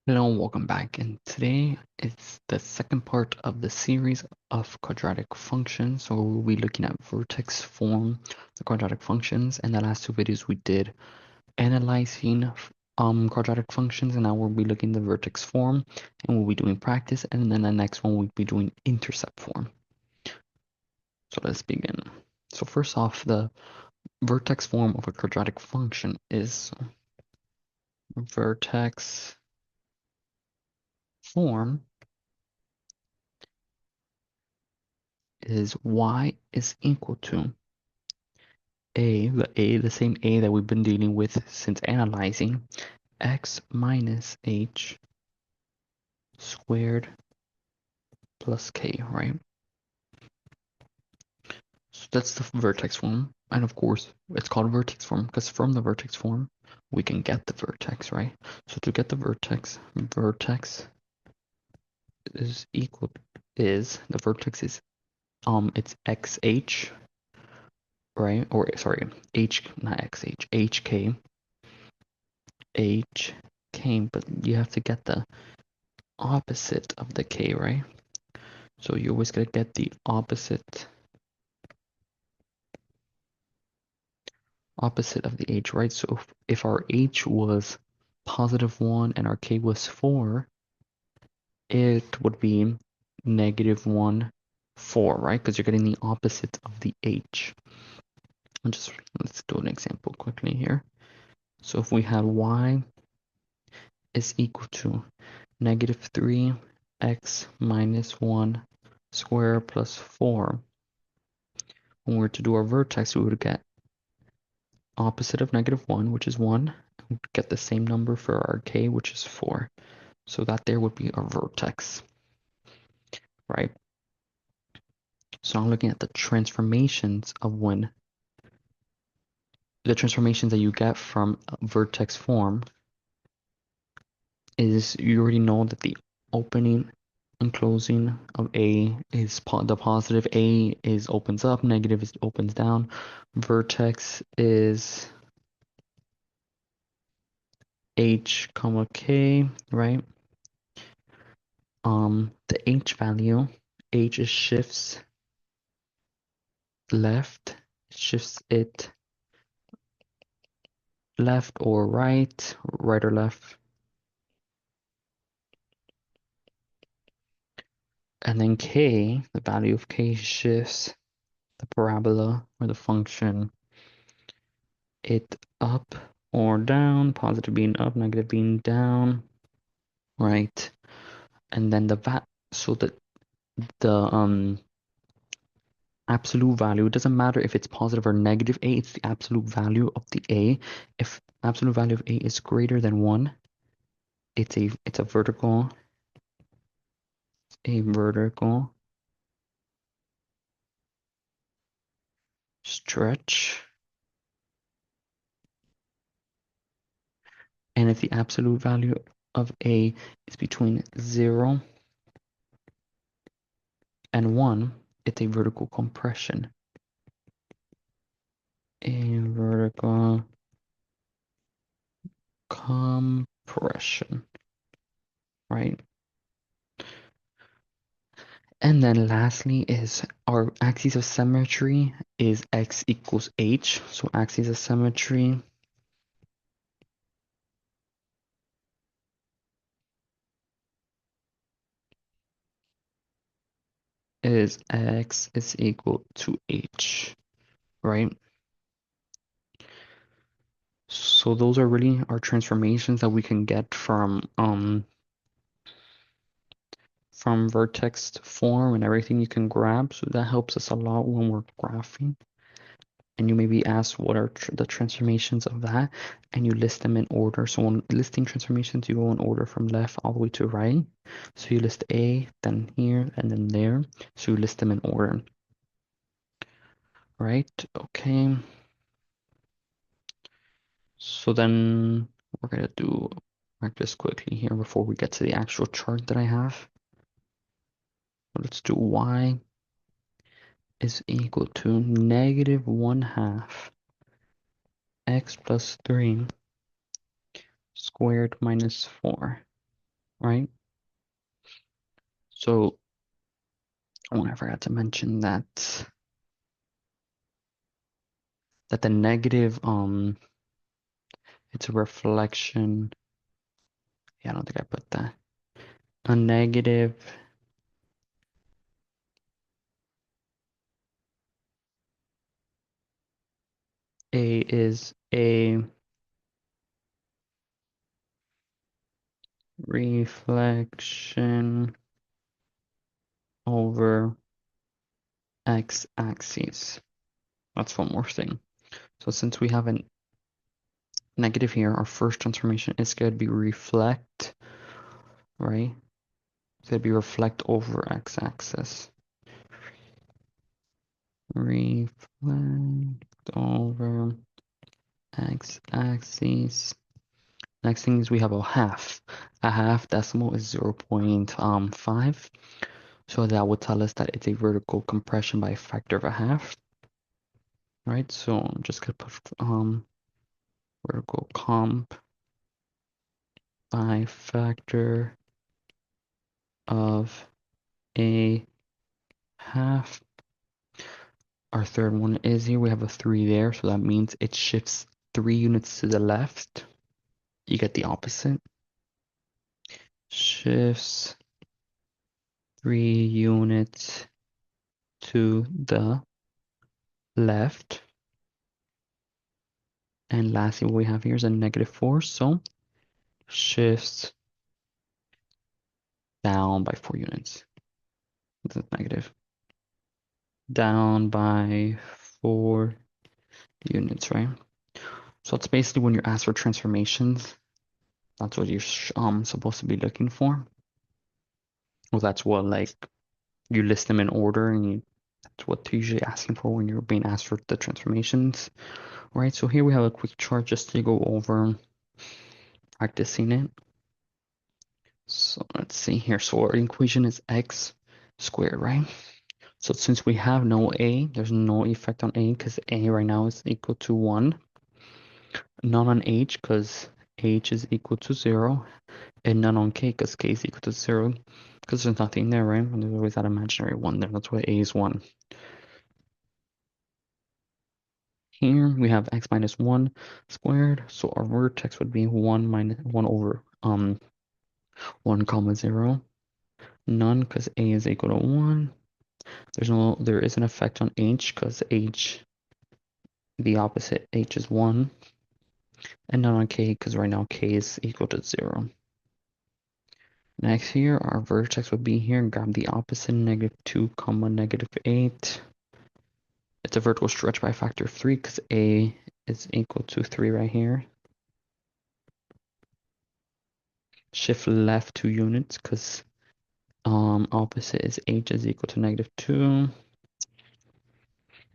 Hello and welcome back. And today it's the second part of the series of quadratic functions. So we'll be looking at vertex form, the quadratic functions. And the last two videos we did analyzing quadratic functions, and now we'll be looking at the vertex form, and we'll be doing practice. And then the next one we'll be doing intercept form. So let's begin. So first off, the vertex form of a quadratic function is vertex form is y is equal to the same a that we've been dealing with since analyzing, x minus h squared plus k, right? So that's the vertex form. And of course, it's called vertex form because from the vertex form, we can get the vertex, right? So to get the vertex is equal the vertex is it's xh, right? Or sorry, h, not xh, hk, hk, but you have to get the opposite of the k, right? So you're always going to get the opposite of the h, right? So if our h was +1 and our k was 4, it would be -1, 4, right? Because you're getting the opposite of the h. And just let's do an example quickly here. So if we had y is equal to -3x minus 1 squared plus 4, when we were to do our vertex, we would get opposite of -1, which is 1, and we get the same number for our k, which is 4. So that there would be our vertex, right? So I'm looking at the transformations that you get from a vertex form is you already know that the opening and closing of A is the positive A is opens up, negative is opens down. Vertex is H comma K, right? The H value, H is shifts left, shifts it left or right, right or left. And then K, the value of K shifts the parabola or the function, it up or down, positive being up, negative being down, right? And then so the absolute value, it doesn't matter if it's positive or negative A, it's the absolute value of the A. If absolute value of A is greater than 1, it's a vertical stretch. And if the absolute value of A is between 0 and 1, it's a vertical compression. A vertical compression, right? And then lastly is our axis of symmetry is x equals h. So axis of symmetry is x is equal to h, right? So those are really our transformations that we can get from vertex form and everything you can grab. So that helps us a lot when we're graphing. And you may be asked what are the transformations of that, and you list them in order. So when listing transformations, you go in order from left all the way to right. So you list A, then here, and then there. So you list them in order. Right? Okay. So then we're gonna do practice quickly here before we get to the actual chart that I have. Let's do y is equal to -1/2 x plus 3 squared minus 4. right? So, oh, I forgot to mention that the negative, it's a reflection. Yeah, I don't think I put that. A negative A is a reflection over x-axis. That's one more thing. So since we have a negative here, our first transformation is going to be reflect, right? It's going to be reflect over x-axis. Reflect over x-axis. Next thing is we have a half. A half decimal is 0.5. So that would tell us that it's a vertical compression by a factor of a half. Right? So I'm just gonna put vertical comp by factor of a half. Our third one is here. We have a 3 there, so that means it shifts 3 units to the left. You get the opposite. Shifts 3 units to the left. And lastly, what we have here is a -4, so shifts down by 4 units. This is negative. Down by 4 units, right? So it's basically when you're asked for transformations, that's what you're supposed to be looking for. Well, that's what, like, you list them in order, and that's what you're usually asking for when you're being asked for the transformations, right? So here we have a quick chart just to go over practicing it. So let's see here. So our equation is x squared, right? So since we have no a, there's no effect on a because a right now is equal to 1. None on h because h is equal to 0. And none on k because k is equal to 0. Because there's nothing there, right? And there's always that imaginary 1 there. That's why a is 1. Here we have x minus 1 squared. So our vertex would be 1 minus 1 over 1 comma 0. None because a is equal to 1. There is an effect on h because h, the opposite, h is 1. And none on k because right now k is equal to 0. Next here, our vertex would be here. Grab the opposite, -2 comma -8. It's a vertical stretch by a factor of 3 because a is equal to 3 right here. Shift left 2 units because opposite is h is equal to -2.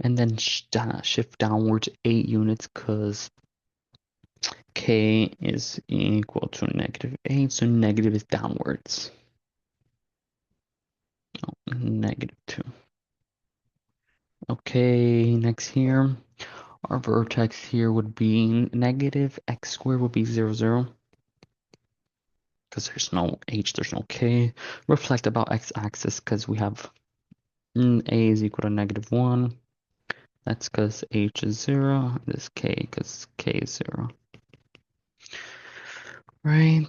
And then shift downwards 8 units because k is equal to -8, so negative is downwards. Oh, -2. Okay, next here, our vertex here would be negative x squared would be 0, 0. Because there's no h, there's no k. Reflect about x-axis because we have a is equal to -1. That's because h is 0. This k because k is 0. Right.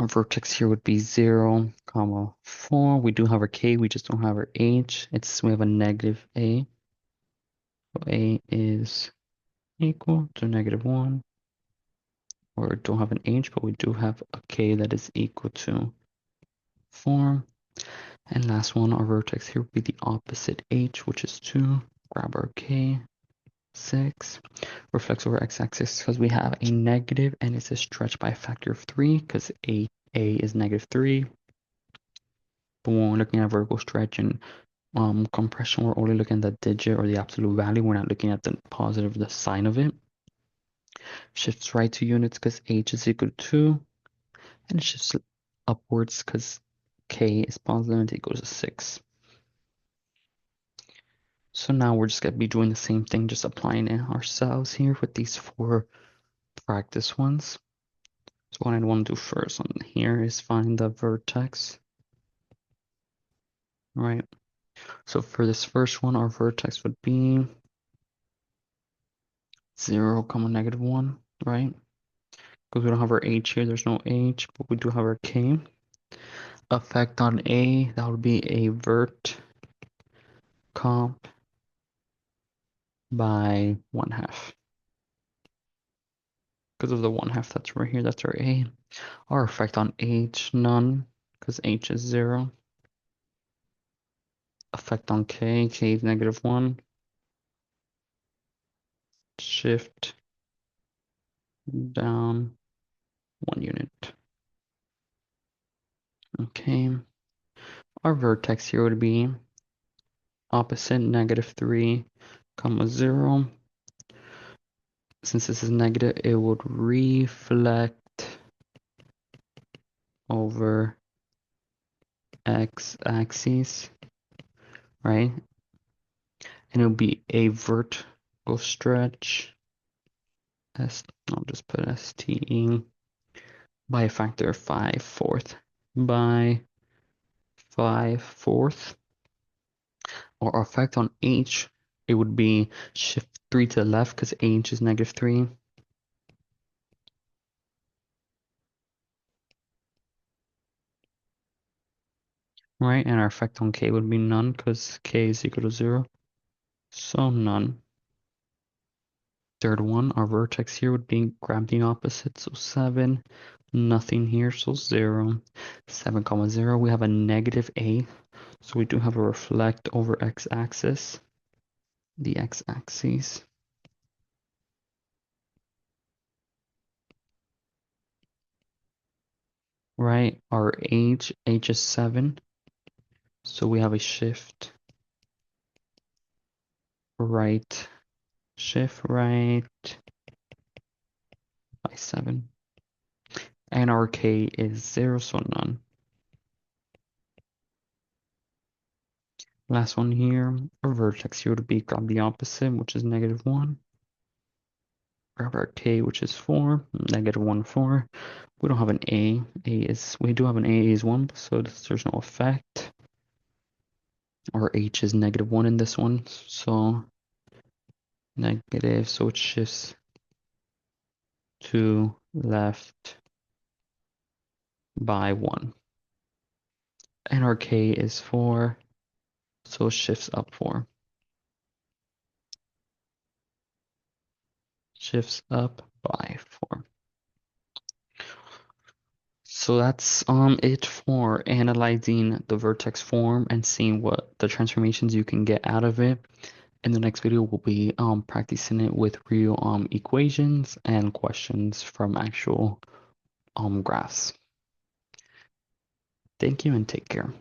Our vertex here would be 0, comma 4. We do have our k, we just don't have our h. We have a negative a. So a is equal to -1. Or don't have an h, but we do have a k that is equal to 4. And last one, our vertex here would be the opposite h, which is 2. Grab our k, 6. Reflects over x-axis because we have a negative and it's a stretch by a factor of 3 because a is -3. But when we're looking at vertical stretch and compression, we're only looking at the digit or the absolute value. We're not looking at the positive, the sign of it. Shifts right 2 units because h is equal to 2. And it shifts upwards because k is positive and it equals to 6. So now we're just going to be doing the same thing, just applying it ourselves here with these 4 practice ones. So what I'd want to do first on here is find the vertex, right? So for this first one, our vertex would be 0, negative 1, right? Because we don't have our h here, there's no h, but we do have our k. Effect on a, that would be a vert comp by 1/2. Because of the 1/2 that's right here, that's our a. Our effect on h, none, because h is 0. Effect on k, k is negative 1. Shift down 1 unit. Okay. Our vertex here would be opposite -3, 0. Since this is negative, it would reflect over x-axis, right? And it would be a vertical stretch. I'll just put STE by a factor of 5/4 by 5/4. Or effect on h, it would be shift 3 to the left because h is -3. Right, and our effect on k would be none because k is equal to 0. So none. Third one, our vertex here would be grab the opposite, so 7. Nothing here, so 0. 7, 0, we have a negative a, so we do have a reflect over x-axis, the x-axis. Right, our h is 7, so we have a shift right, shift right by 7. And our k is 0, so none. Last one here, our vertex here would be grab the opposite, which is -1. Grab our k, which is 4, -1, 4. We don't have an a. We do have an a is 1, so there's no effect. Our h is -1 in this one, so negative, so it shifts to left by 1. And our k is 4, so it shifts up 4. Shifts up by 4. So that's it for analyzing the vertex form and seeing what the transformations you can get out of it. In the next video, we'll be practicing it with real equations and questions from actual graphs. Thank you and take care.